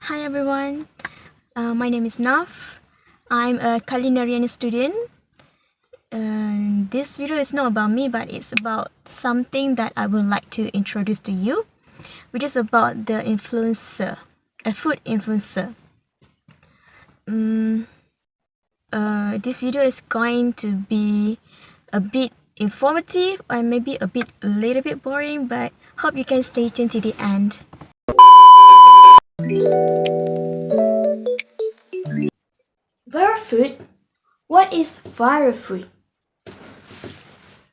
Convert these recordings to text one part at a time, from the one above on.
Hi everyone, my name is Naf. I'm a culinary student. This video is not about me, but it's about something that I would like to introduce to you, which is about the influencer, a food influencer. This video is going to be a bit informative and maybe a little bit boring, but hope you can stay tuned to the end. Viral food? What is viral food?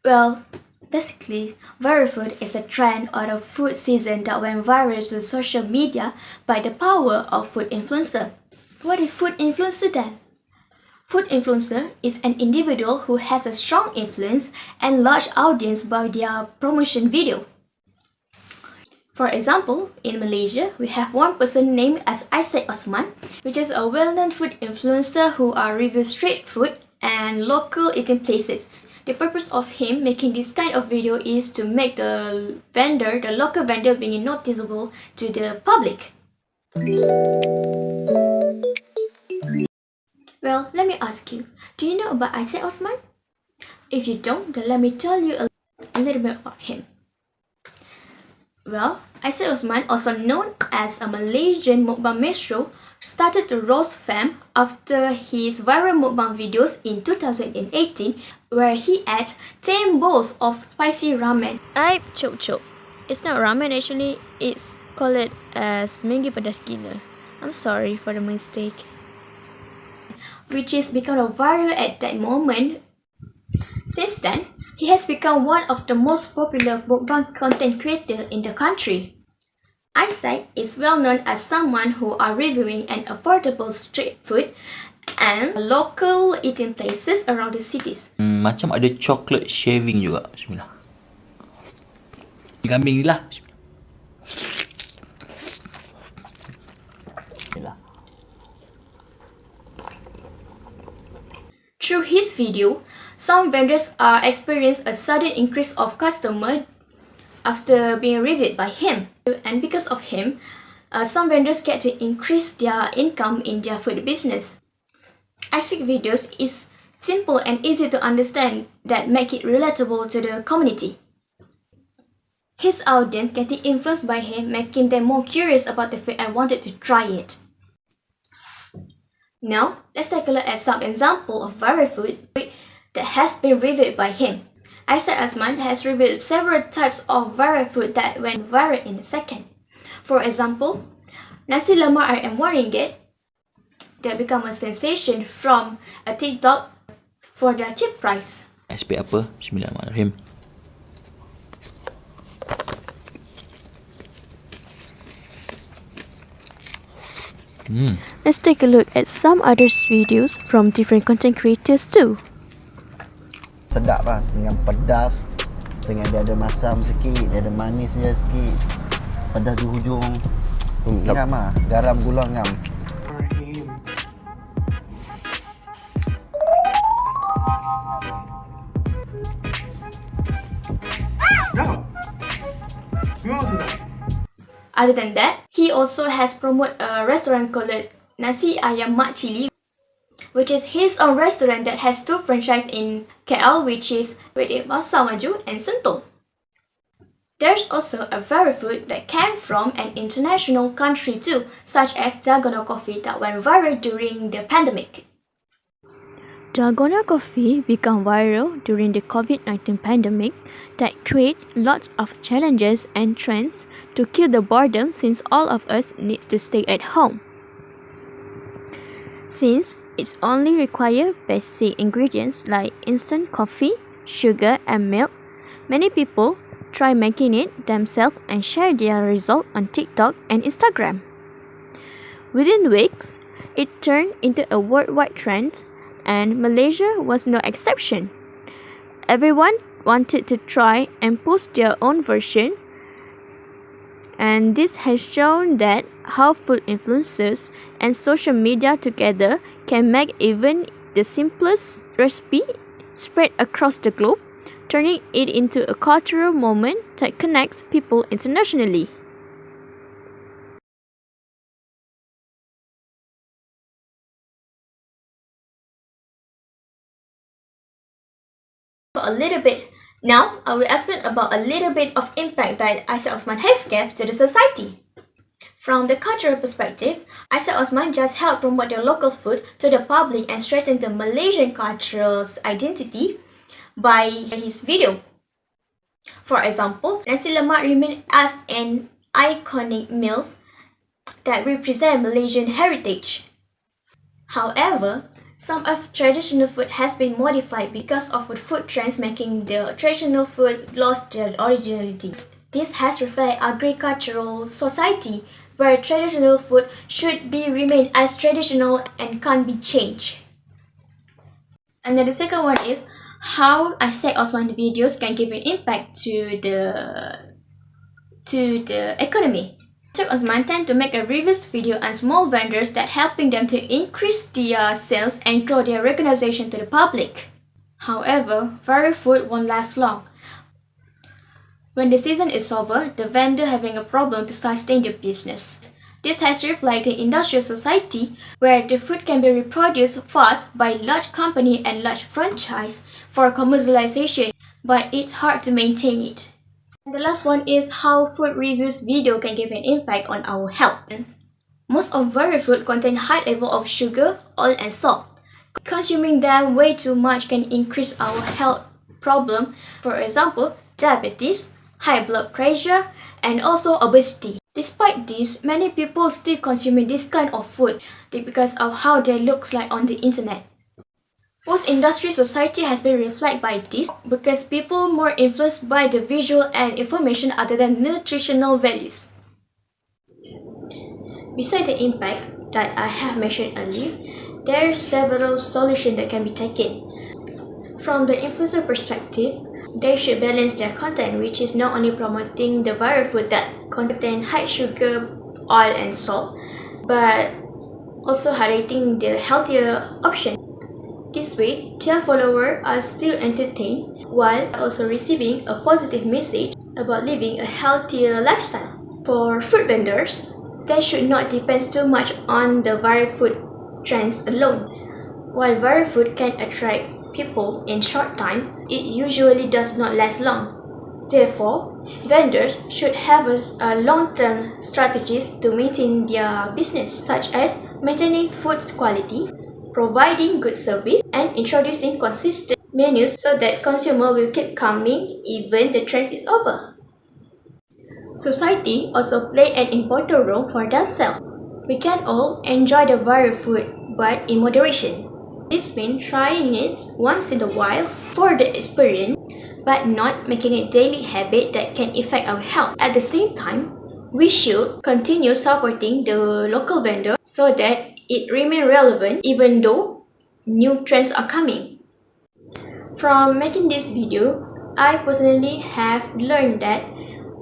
Well, basically, viral food is a trend or a food season that went viral to social media by the power of food influencer. What is food influencer then? Food influencer is an individual who has a strong influence and large audience by their promotion video. For example, in Malaysia, we have one person named as Isaac Osman, which is a well-known food influencer who reviews street food and local eating places. The purpose of him making this kind of video is to make the local vendor being noticeable to the public. Well, let me ask you, do you know about Isaac Osman? If you don't, then let me tell you a little bit about him. Well, Isaac Osman, also known as a Malaysian mukbang maestro, started to roast fam after his viral mukbang videos in 2018, where he ate 10 bowls of spicy ramen. Chok. It's not ramen actually, it's called as Maggi Pedas Gila. I'm sorry for the mistake. Which is become viral at that moment. Since then, he has become one of the most popular mukbang content creator in the country. Isaac is well known as someone who are reviewing an affordable street food and local eating places around the cities. Macam ada chocolate shaving juga. Bismillah. Kambing ni lah. Bismillah. Through his video, some vendors experience a sudden increase of customer after being reviewed by him. And because of him, some vendors get to increase their income in their food business. Isaac videos is simple and easy to understand that make it relatable to the community. His audience getting influenced by him, making them more curious about the food and wanted to try it. Now, let's take a look at some example of viral food that has been reviewed by him. Isaac Osman has reviewed several types of viral food that went viral in a second. For example, nasi lemak ayam RM1 that become a sensation from a TikTok for their cheap price. SP apa? Bismillahirrahmanirrahim. Let's take a look at some other videos from different content creators too. Sedap lah, dengan pedas, dengan dia ada masam sikit, dia ada manis dia sikit, pedas di hujung. Ngam lah, garam gula ngam. Other than that, he also has promoted a restaurant called Nasi Ayam Mak Cili, which is his own restaurant that has 2 franchises in KL, which is Wedek Pasar Maju and Sentul. There's also a viral food that came from an international country too, such as Dalgona Coffee that went viral during the pandemic. Dalgona Coffee became viral during the COVID-19 pandemic that creates lots of challenges and trends to kill the boredom since all of us need to stay at home. Since it's only require basic ingredients like instant coffee, sugar and milk, many people try making it themselves and share their result on TikTok and Instagram. Within weeks, it turned into a worldwide trend and Malaysia was no exception. Everyone wanted to try and post their own version, and this has shown that how food influencers and social media together can make even the simplest recipe spread across the globe, turning it into a cultural moment that connects people internationally. a little bit. Now, I will explain about a little bit of impact that Isaac Osman have gave to the society. From the cultural perspective, Isaac Osman just helped promote the local food to the public and strengthen the Malaysian cultural identity by his video. For example, nasi lemak remains as an iconic meal that represent Malaysian heritage. However, some of traditional food has been modified because of food trends, making the traditional food lost their originality. This has reflected agricultural society where traditional food should be remain as traditional and can't be changed. And then the second one is how Isaac Osman videos can give an impact to the economy. Isaac Osman tend to make a reviews video on small vendors that helping them to increase their sales and grow their recognition to the public. However, viral food won't last long. When the season is over, the vendor having a problem to sustain their business. This has reflected in industrial society where the food can be reproduced fast by large company and large franchise for commercialization, but it's hard to maintain it. And the last one is how food reviews video can give an impact on our health. Most of viral food contain high level of sugar, oil and salt. Consuming them way too much can increase our health problem, for example, diabetes, high blood pressure, and also obesity. Despite this, many people still consuming this kind of food because of how they looks like on the internet. Post-industry society has been reflected by this because people more influenced by the visual and information other than nutritional values. Besides the impact that I have mentioned earlier, there are several solutions that can be taken. From the influencer perspective, they should balance their content, which is not only promoting the viral food that contain high sugar, oil and salt, but also highlighting the healthier option. This way, their followers are still entertained while also receiving a positive message about living a healthier lifestyle. For food vendors, they should not depend too much on the viral food trends alone. While viral food can attract people in short time, it usually does not last long. Therefore, vendors should have a long-term strategies to maintain their business, such as maintaining food quality, providing good service, and introducing consistent menus so that consumer will keep coming even the trend is over. Society also play an important role for themselves. We can all enjoy the viral food, but in moderation. This means trying it once in a while for the experience, but not making a daily habit that can affect our health. At the same time, we should continue supporting the local vendor so that it remains relevant even though new trends are coming. From making this video, I personally have learned that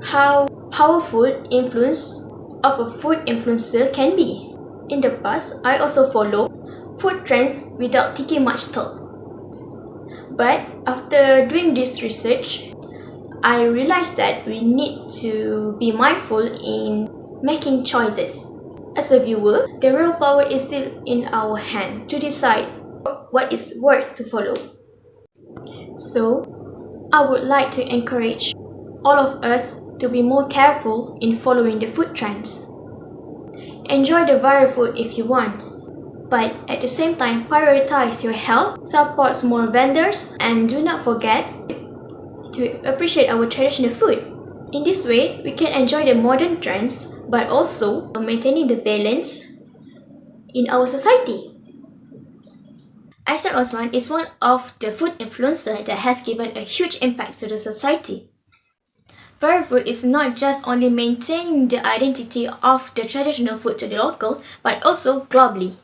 how powerful influence of a food influencer can be. In the past, I also followed food trends without taking much thought. But after doing this research, I realized that we need to be mindful in making choices. As a viewer, the real power is still in our hand to decide what is worth to follow. So, I would like to encourage all of us to be more careful in following the food trends. Enjoy the viral food if you want, but at the same time prioritize your health, support small vendors, and do not forget to appreciate our traditional food. In this way, we can enjoy the modern trends, but also maintaining the balance in our society. Isaac Osman is one of the food influencers that has given a huge impact to the society. Viral food is not just only maintaining the identity of the traditional food to the local, but also globally.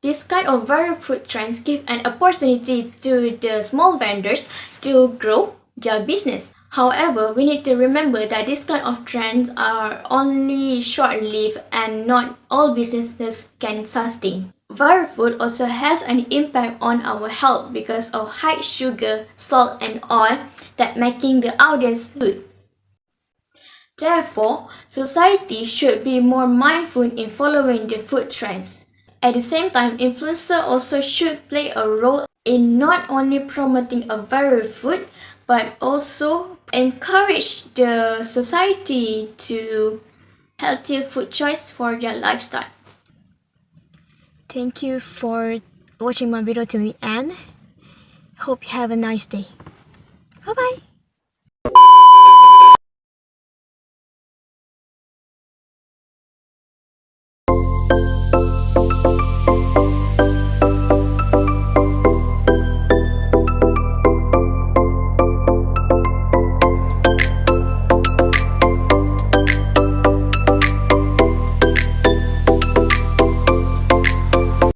This kind of viral food trends give an opportunity to the small vendors to grow their business. However, we need to remember that this kind of trends are only short-lived and not all businesses can sustain. Viral food also has an impact on our health because of high sugar, salt and oil that making the audience food. Therefore, society should be more mindful in following the food trends. At the same time, influencers also should play a role in not only promoting a viral food but also encourage the society to healthier food choice for their lifestyle. Thank you for watching my video till the end. Hope you have a nice day. Bye bye.